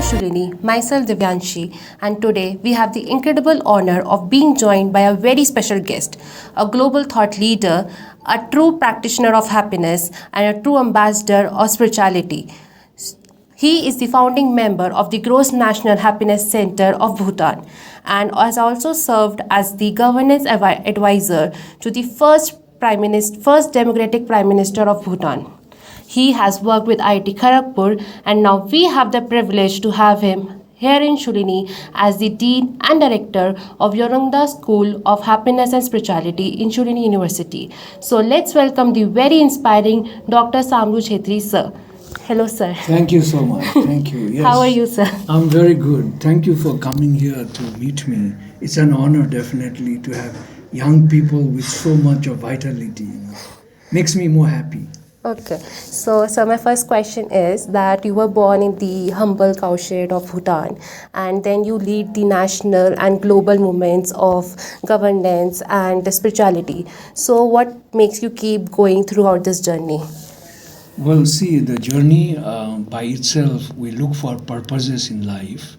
Shoolini, myself Divyanshi, and today we have the incredible honor of being joined by a very special guest, a global thought leader, a true practitioner of happiness, and a true ambassador of spirituality. He is the founding member of the Gross National Happiness Center of Bhutan and has also served as the governance advisor to the first democratic prime minister of Bhutan. He has worked with IIT Kharagpur, and now we have the privilege to have him here in Shoolini as the Dean and Director of Yogananda School of Happiness and Spirituality in Shoolini University. So let's welcome the very inspiring Dr. Saamdu Chetri, sir. Hello, sir. Thank you so much. Thank you. Yes. How are you, sir? I'm very good. Thank you for coming here to meet me. It's an honor, definitely, to have young people with so much of vitality. Makes me more happy. Okay, so my first question is that you were born in the humble cowshed of Bhutan, and then you lead the national and global movements of governance and spirituality. So what makes you keep going throughout this journey? Well, see, the journey by itself, we look for purposes in life.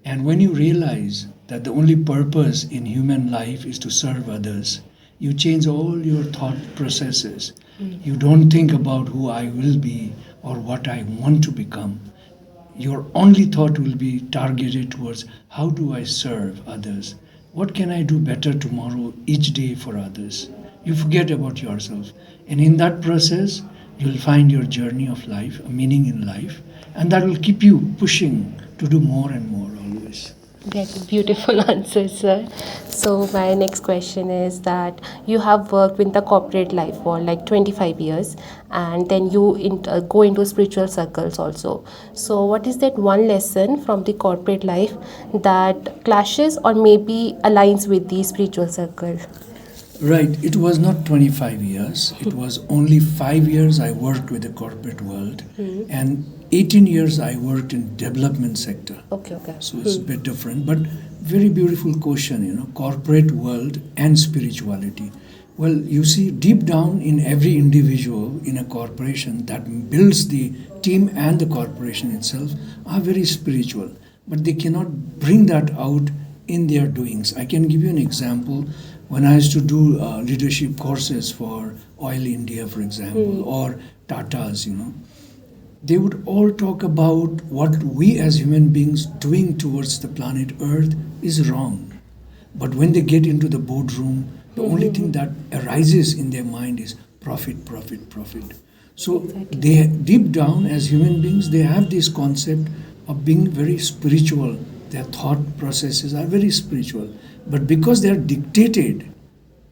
And when you realize that the only purpose in human life is to serve others, you change all your thought processes. You don't think about who I will be or what I want to become. Your only thought will be targeted towards how do I serve others? What can I do better tomorrow, each day for others? You forget about yourself. And in that process, you'll find your journey of life, a meaning in life, and that will keep you pushing to do more and more always. Very beautiful answer, sir. So my next question is that you have worked with the corporate life for like 25 years, and then you go into spiritual circles also. So what is that one lesson from the corporate life that clashes or maybe aligns with the spiritual circle? Right. It was not 25 years. It was only 5 years I worked with the corporate world, and 18 years I worked in development sector. Okay. So it's a bit different, but very beautiful question, corporate world and spirituality. Well, you see, deep down in every individual in a corporation that builds the team and the corporation itself are very spiritual, but they cannot bring that out in their doings. I can give you an example. When I used to do leadership courses for Oil India, for example, or Tata's, they would all talk about what we as human beings doing towards the planet Earth is wrong. But when they get into the boardroom, the only thing that arises in their mind is profit, profit, profit. So they deep down as human beings, they have this concept of being very spiritual. Their thought processes are very spiritual. But because they are dictated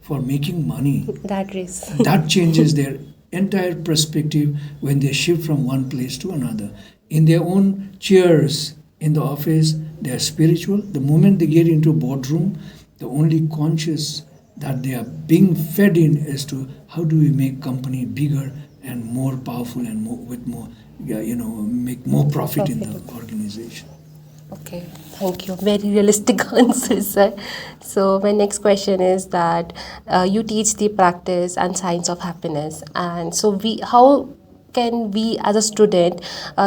for making money, that changes their entire perspective when they shift from one place to another. In their own chairs in the office, they are spiritual. The moment they get into a boardroom, the only conscious that they are being fed in is to how do we make company bigger and more powerful and make more profit in the organization. Okay, thank you. Very realistic answer, sir. So my next question is that you teach the practice and science of happiness, and so how can we as a student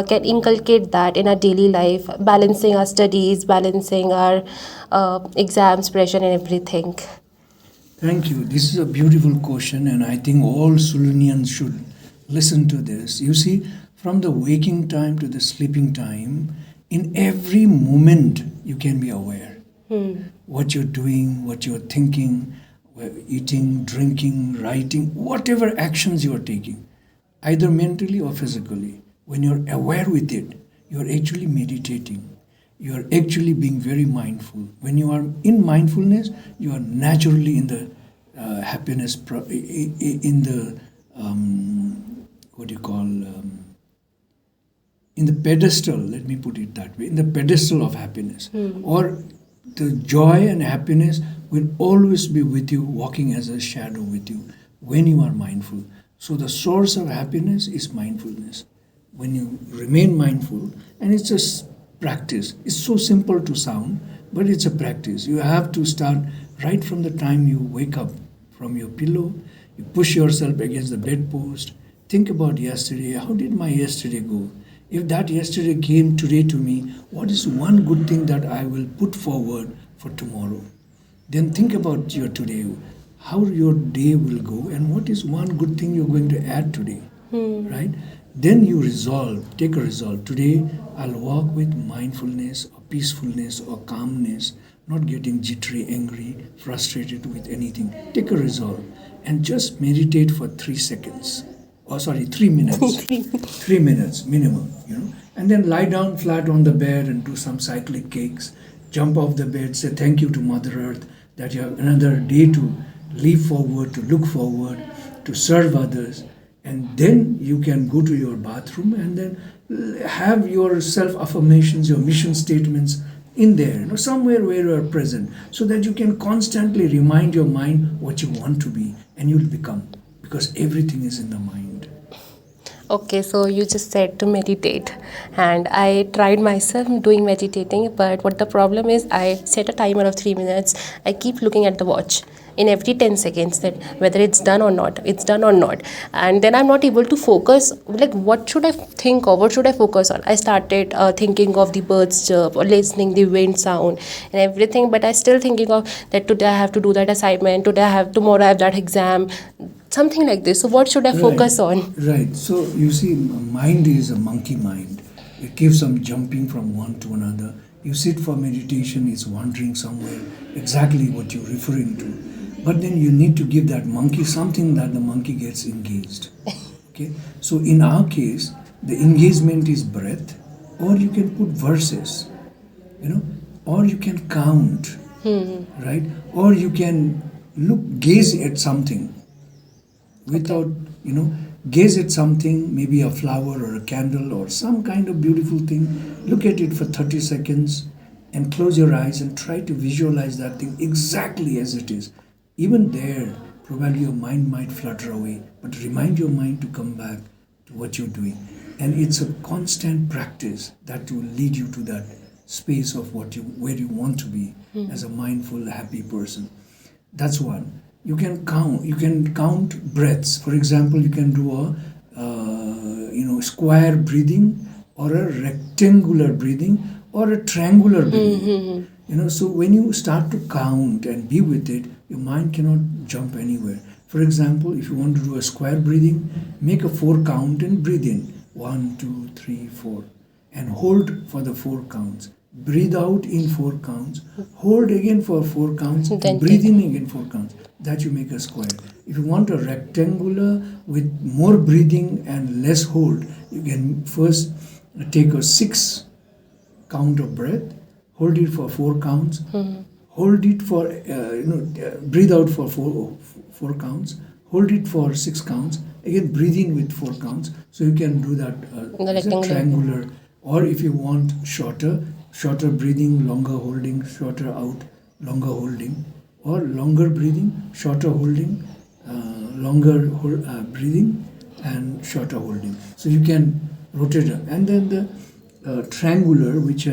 can inculcate that in our daily life, balancing our studies, balancing our exams, pressure, and everything? Thank you. This is a beautiful question, and I think all Shoolinians should listen to this. You see, from the waking time to the sleeping time, in every moment you can be aware what you're doing, what you're thinking, eating, drinking, writing, whatever actions you are taking, either mentally or physically. When you're aware with it, you're actually meditating. You're actually being very mindful. When you are in mindfulness, you are naturally in the happiness, in the in the pedestal, let me put it that way, in the pedestal of happiness. Or the joy and happiness will always be with you, walking as a shadow with you when you are mindful. So the source of happiness is mindfulness. When you remain mindful, and it's just practice. It's so simple to sound, but it's a practice. You have to start right from the time you wake up from your pillow, you push yourself against the bedpost, think about yesterday, how did my yesterday go? If that yesterday came today to me, what is one good thing that I will put forward for tomorrow? Then think about your today, how your day will go, and what is one good thing you're going to add today, right? Then you take a resolve. Today, I'll walk with mindfulness or peacefulness or calmness, not getting jittery, angry, frustrated with anything. Take a resolve and just meditate for 3 seconds. Oh, sorry, 3 minutes. 3 minutes minimum, And then lie down flat on the bed and do some cyclic kicks. Jump off the bed, say thank you to Mother Earth that you have another day to live forward, to look forward, to serve others. And then you can go to your bathroom and then have your self-affirmations, your mission statements in there, somewhere where you are present, so that you can constantly remind your mind what you want to be, and you'll become, because everything is in the mind. Okay, so you just said to meditate, and I tried myself doing meditating, but what the problem is, I set a timer of 3 minutes. I keep looking at the watch in every 10 seconds that whether it's done or not, and then I'm not able to focus. Like, what should I think of? What should I focus on? I started thinking of the birds chirp or listening the wind sound and everything, but I still thinking of that today I have to do that assignment, tomorrow I have that exam, something like this. So what should I focus on? Right. So you see, mind is a monkey mind. It keeps on jumping from one to another. You sit for meditation, it's wandering somewhere, exactly what you're referring to. But then you need to give that monkey something that the monkey gets engaged. Okay. So in our case, the engagement is breath, or you can put verses, or you can count, right? Or you can gaze at something. Without, gaze at something, maybe a flower or a candle or some kind of beautiful thing, look at it for 30 seconds and close your eyes and try to visualize that thing exactly as it is. Even there, probably your mind might flutter away, but remind your mind to come back to what you're doing. And it's a constant practice that will lead you to that space of where you want to be as a mindful, happy person. That's one. You can count breaths. For example, you can do a square breathing, or a rectangular breathing, or a triangular breathing. So when you start to count and be with it, your mind cannot jump anywhere. For example, if you want to do a square breathing, make a 4 count and breathe in 1, 2, 3, 4, and hold for the 4 counts. Breathe out in 4 counts, hold again for 4 counts, and breathe in again 4 counts. That you make a square. If you want a rectangular with more breathing and less hold, you can first take a 6 count of breath, hold it for 4 counts, hold it for breathe out for 4 counts, hold it for 6 counts, again breathe in with 4 counts. So you can do that triangular. Or if you want shorter breathing, longer holding, shorter out, longer holding, or longer breathing, shorter holding, longer breathing, and shorter holding. So you can rotate it. And then the triangular, which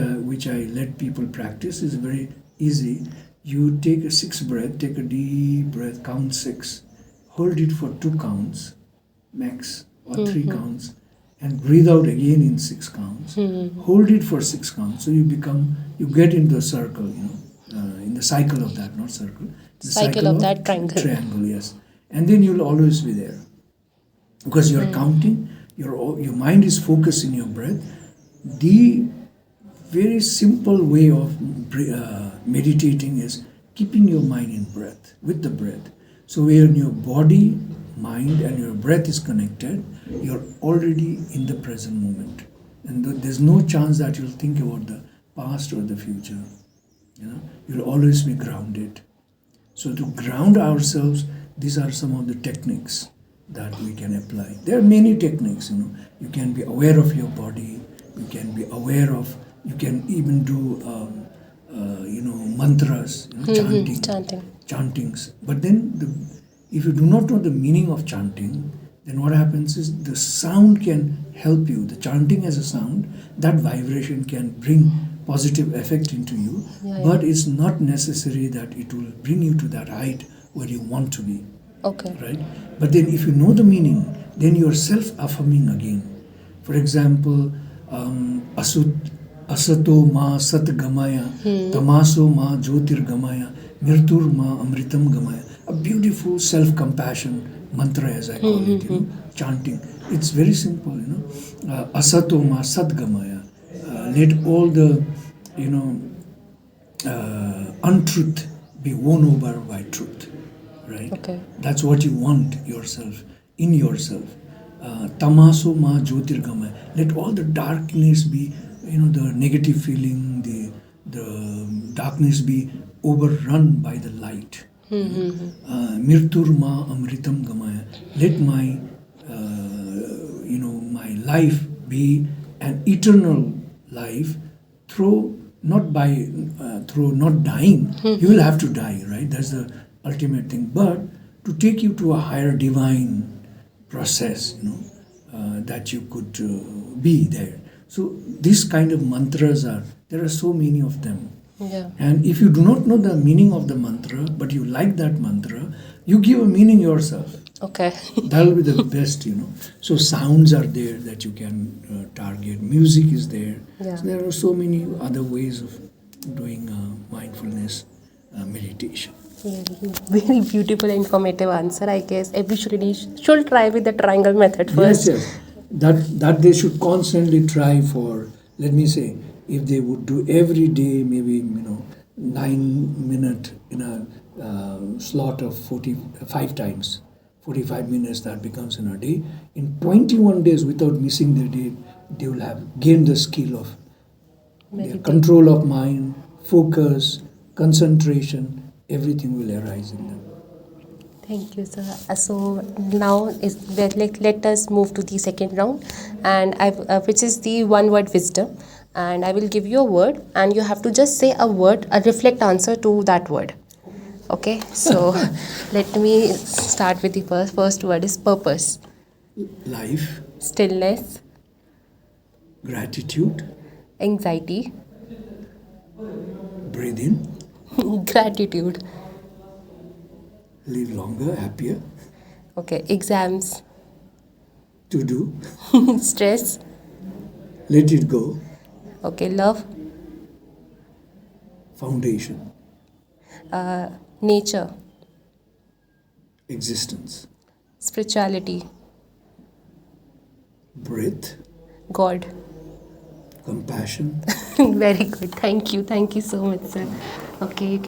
I let people practice, is very easy. You take a 6 breath, take a deep breath, count 6, hold it for 2 counts, max, or 3 counts, and breathe out again in 6 counts. Hold it for 6 counts. So you get into a circle, in the cycle of that, not circle. The cycle of that triangle. Triangle, yes. And then you'll always be there. Because you're counting, your mind is focused in your breath. The very simple way of meditating is keeping your mind in breath, with the breath. So when your body, mind, and your breath is connected, you're already in the present moment. And there's no chance that you'll think about the past or the future. You'll always be grounded. So to ground ourselves, these are some of the techniques that we can apply. There are many techniques, You can be aware of your body. You can be aware of, you can even do, mantras, chantings. But then if you do not know the meaning of chanting, then what happens is the sound can help you. The chanting as a sound, that vibration can bring positive effect into you, but it's not necessary that it will bring you to that height where you want to be. Okay. Right? But then if you know the meaning, then you're self-affirming again. For example, Asut Asato ma sat gamaya, tamaso ma jyotir gamaya, mirtur ma amritam gamaya. A beautiful self-compassion mantra, as I call it, chanting. It's very simple, Asato ma sat gamaya. Let all the, untruth be won over by truth, right? Okay. That's what you want yourself, in yourself. Tamaso ma jyotirgamaya. Let all the darkness be, the negative feeling, the darkness be overrun by the light. Mirtur ma amritam gamaya. Let my, my life be an eternal life through not dying. You will have to die, right? That's the ultimate thing. But to take you to a higher divine process, that you could be there. So these kind of mantras there are so many of them. Yeah. And if you do not know the meaning of the mantra, but you like that mantra, you give a meaning yourself. Okay. That will be the best, So sounds are there that you can target. Music is there. Yeah. So there are so many other ways of doing mindfulness meditation. Very beautiful, informative answer. I guess every should try with the triangle method first. Yes. That they should constantly try for, let me say, if they would do every day, maybe 9 minutes in a slot of 45 times, 45 minutes that becomes in a day. In 21 days, without missing the day, they will have gained the skill of their control of mind, focus, concentration. Everything will arise in them. Thank you, sir. So now let us move to the second round, and which is the one-word wisdom. And I will give you a word, and you have to just say a word, a reflect answer to that word. Okay. So let me start with the first word is purpose. Life, Stillness. gratitude, Anxiety. breathe in, Gratitude. live longer, happier, Okay. Exams. to do, Stress. let it go, Okay. Love. foundation, Nature. existence, Spirituality. breath, God. compassion. Very good. Thank you. Thank you so much, sir. Okay.